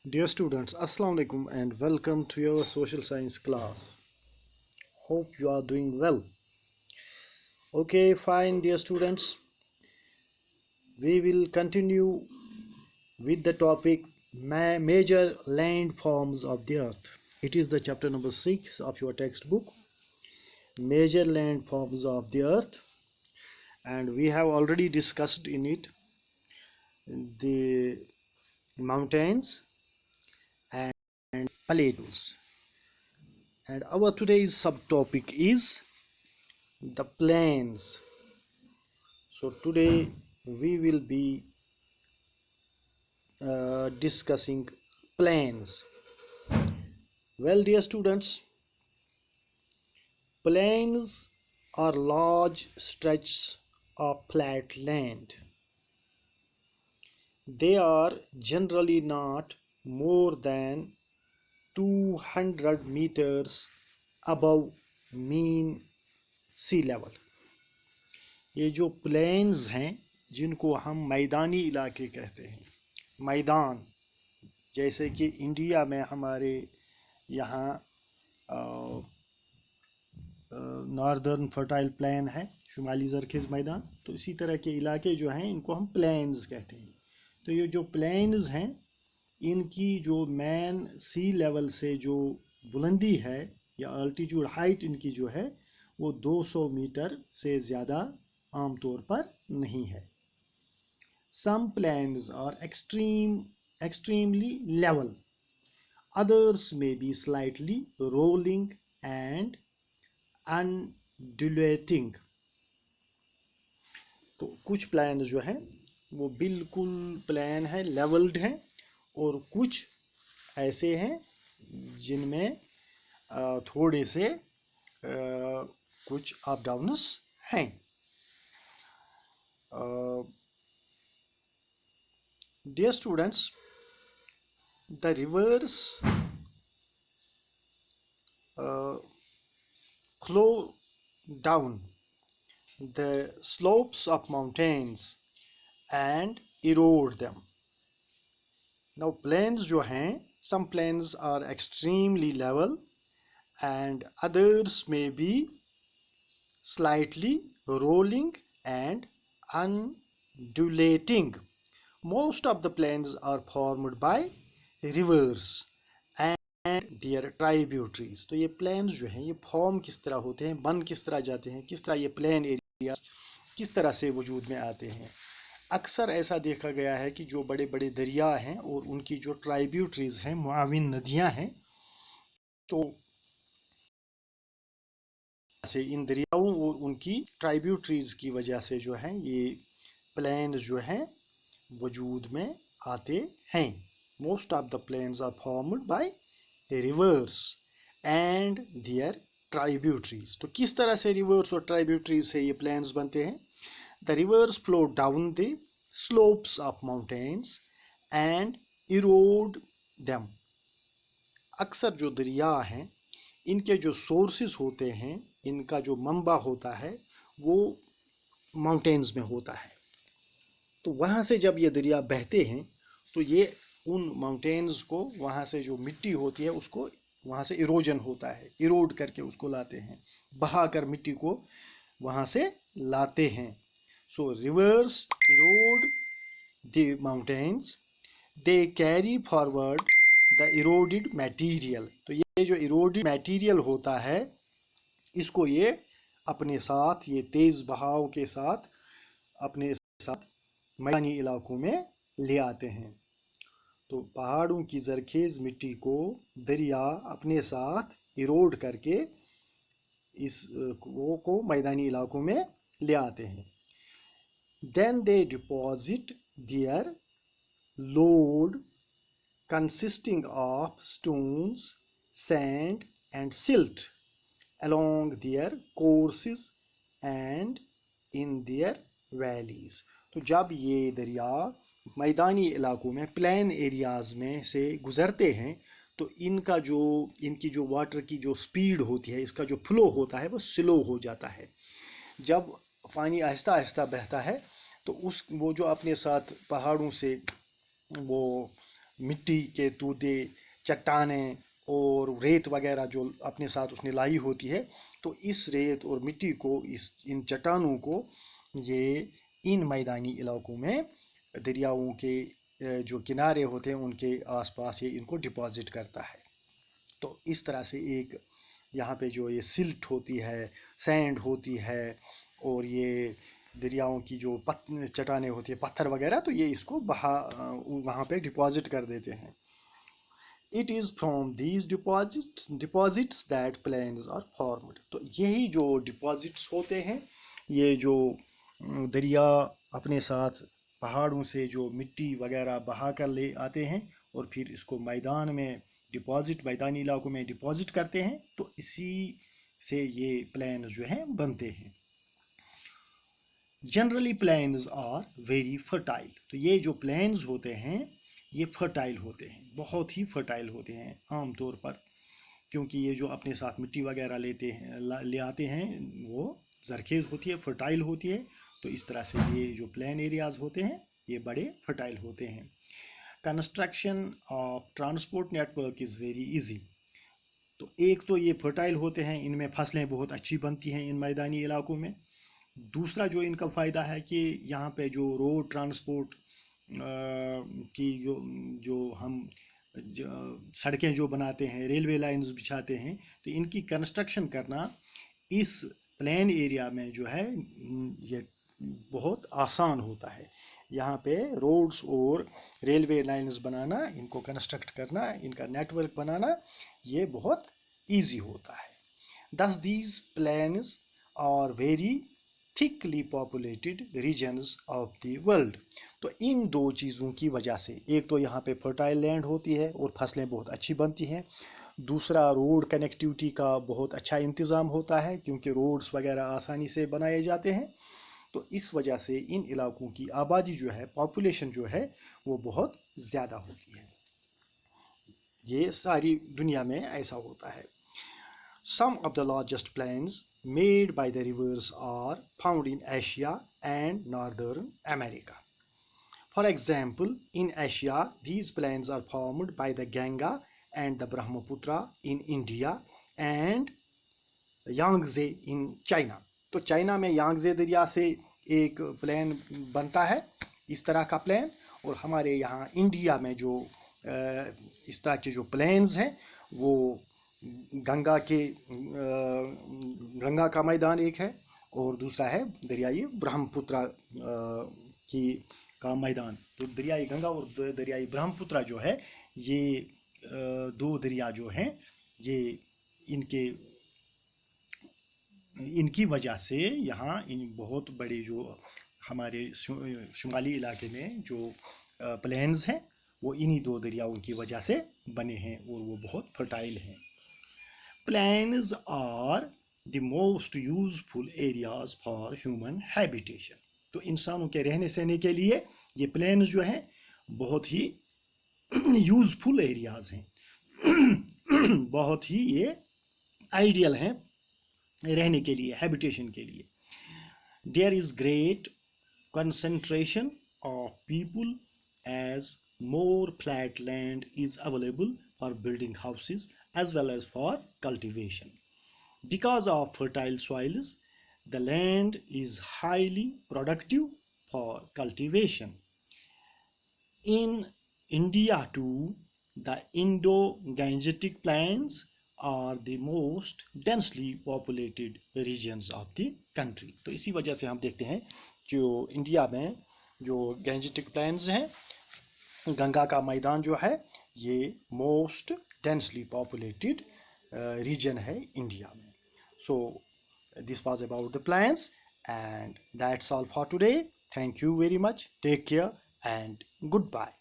Dear students, Assalamu alaikum and welcome to your social science class. Hope you are doing well. Okay, fine, dear students. We will continue with the topic major landforms of the earth. It is the chapter number 6 of your textbook, major landforms of the earth, and we have already discussed in it the mountains and plateaus. And our today's subtopic is the plains. So today we will be discussing plains. Well, dear students, plains are large stretches of flat land. They are generally not more than 200 meters above mean sea level. ये जो planes हैं जिनको हम मैदानी इलाके कहते हैं, मैदान, जैसे कि इंडिया में हमारे यहाँ नॉर्दर्न फर्टाइल प्लेन है, शुमाली ज़रखेज़ मैदान, तो इसी तरह के इलाके जो हैं इनको हम प्लेन्स कहते हैं. तो ये जो प्लेन्स हैं इनकी जो मेन सी लेवल से जो बुलंदी है या अल्टीट्यूड हाइट इनकी जो है वो 200 मीटर से ज़्यादा आम तौर पर नहीं है. Some plains are extremely level. Others may be slightly rolling and undulating. तो कुछ प्लेन्स जो हैं वो बिल्कुल प्लेन है, लेवल्ड हैं, और कुछ ऐसे हैं जिनमें थोड़े से कुछ अप डाउन्स हैं. Dear students, the rivers flow down the slopes of mountains and erode them. Now plains जो हैं, some plains are extremely level and others may be slightly rolling and undulating. Most of the plains are formed by rivers and their tributaries. तो ये plains जो हैं ये form किस तरह होते हैं, बन किस तरह जाते हैं, किस तरह ये plain एरिया किस तरह से वजूद में आते हैं. अक्सर ऐसा देखा गया है कि जो बड़े बड़े दरिया हैं और उनकी जो ट्राइब्यूटरीज हैं, मुआविन नदियां हैं, तो से इन दरियाओं और उनकी ट्राइब्यूटरीज की वजह से जो है ये प्लेन्स जो हैं वजूद में आते हैं. Most of the plains are formed by rivers and their tributaries. तो किस तरह से रिवर्स और ट्राइब्यूटरीज से ये प्लेन्स बनते हैं? The rivers flow down the slopes of mountains and erode them. अक्सर जो दरिया हैं इनके जो सोर्सेस होते हैं, इनका जो मंबा होता है वो माउंटेन्स में होता है. तो वहाँ से जब ये दरिया बहते हैं तो ये उन माउंटेन्स को, वहाँ से जो मिट्टी होती है उसको वहाँ से इरोजन होता है, इरोड करके उसको लाते हैं, बहा कर मिट्टी को वहाँ से लाते हैं. So rivers erode the mountains. They carry forward the eroded material. तो ये जो eroded material होता है इसको ये अपने साथ, ये तेज बहाव के साथ अपने साथ मैदानी इलाकों में ले आते हैं. तो पहाड़ों की जरखेज मिट्टी को दरिया अपने साथ इरोड करके इस को मैदानी इलाकों में ले आते हैं. Then they deposit their load consisting of stones, sand and silt along their courses and in their valleys. तो जब ये दरिया मैदानी इलाकों में, प्लेन एरियाज में से गुजरते हैं तो इनकी जो वाटर की जो स्पीड होती है, इसका जो फ्लो होता है वो स्लो हो जाता है. जब पानी आहिस्ता आहिस्ता बहता है तो वो जो अपने साथ पहाड़ों से वो मिट्टी के तूते, चट्टानें और रेत वगैरह जो अपने साथ उसने लाई होती है, तो इस रेत और मिट्टी को, इन चट्टानों को ये इन मैदानी इलाकों में दरियाओं के जो किनारे होते हैं उनके आसपास ये इनको डिपॉजिट करता है। तो इस तरह से एक यहाँ पे जो ये सिल्ट होती है, सैंड होती है, और ये दरियाओं की जो चट्टानें होती है, पत्थर वगैरह, तो ये इसको वहाँ पे डिपॉजिट कर देते हैं। It is from these deposits that plains are formed. तो यही जो डिपॉजिट्स होते हैं, ये जो दरिया अपने साथ पहाड़ों से जो मिट्टी वगैरह बहा कर ले आते हैं और फिर इसको मैदान में मैदानी इलाकों में डिपॉजिट करते हैं, तो इसी से ये प्लेन्स जो हैं बनते हैं। Generally plains are very fertile. तो ये जो प्लेन्स होते हैं ये फर्टाइल होते हैं, बहुत ही फर्टाइल होते हैं आमतौर पर, क्योंकि ये जो अपने साथ मिट्टी वगैरह ले आते हैं वो जरखेज़ होती है, फर्टाइल होती है। तो इस तरह से ये जो प्लेन एरियाज़ होते हैं ये बड़े फर्टाइल होते हैं। Construction of transport network is very easy. तो एक तो ये फर्टाइल होते हैं, इनमें फसलें बहुत अच्छी बनती हैं इन मैदानी इलाकों में। दूसरा जो इनका फ़ायदा है कि यहाँ पे जो रोड ट्रांसपोर्ट की जो हम सड़कें जो बनाते हैं, रेलवे लाइंस बिछाते हैं, तो इनकी कंस्ट्रक्शन करना इस प्लेन एरिया में जो है ये बहुत आसान होता है। यहाँ पे रोड्स और रेलवे लाइंस बनाना, इनको कंस्ट्रक्ट करना, इनका नेटवर्क बनाना, ये बहुत इजी होता है। Thus these plains are very thickly populated regions of the world. तो इन दो चीज़ों की वजह से, एक तो यहाँ पे फर्टाइल लैंड होती है और फसलें बहुत अच्छी बनती हैं, दूसरा रोड कनेक्टिविटी का बहुत अच्छा इंतज़ाम होता है क्योंकि रोड्स वगैरह आसानी से बनाए जाते हैं। तो इस वजह से इन इलाकों की आबादी जो है, पॉपुलेशन जो है, वो बहुत ज़्यादा होती है। ये सारी दुनिया में ऐसा होता है। Some of the largest plains made by the rivers are found in Asia and Northern America. For example, in Asia, these plains are formed by the Ganga and the Brahmaputra in India and Yangtze in China. तो China में Yangtze दरिया से एक plane बनता है, इस तरह का प्लेन, और हमारे यहाँ इंडिया में जो इस तरह के जो प्लेन्स हैं वो गंगा का मैदान एक है और दूसरा है दरियाई ब्रह्मपुत्र का मैदान। तो दरियाई गंगा और दरियाई ब्रह्मपुत्र जो है, ये दो दरिया जो हैं, ये इनकी वजह से यहाँ इन बहुत बड़े जो हमारे शुमाली इलाके में जो प्लेन्स हैं वो इन्हीं दो दरियाओं की वजह से बने हैं और वो बहुत फर्टाइल हैं। Plains are the most useful areas for human habitation. तो इंसानों के रहने सहने के लिए ये प्लेन्स जो हैं बहुत ही यूजफुल एरियाज हैं, बहुत ही ये आइडियल हैं रहने के लिए, हैबिटेशन के लिए। There is great concentration of people as more flat land is available for building houses as well as for cultivation. Because of fertile soils, the land is highly productive for cultivation. In India too, the Indo-Gangetic plains are the most densely populated regions of the country. तो इसी वजह से हम देखते हैं जो India में जो गैंजेटिक प्लेन्स हैं, गंगा का मैदान जो है, ये मोस्ट डेंसली पॉपुलेटेड रीजन है इंडिया में। So this was about the plains and that's all for today. Thank you very much, take care and good bye.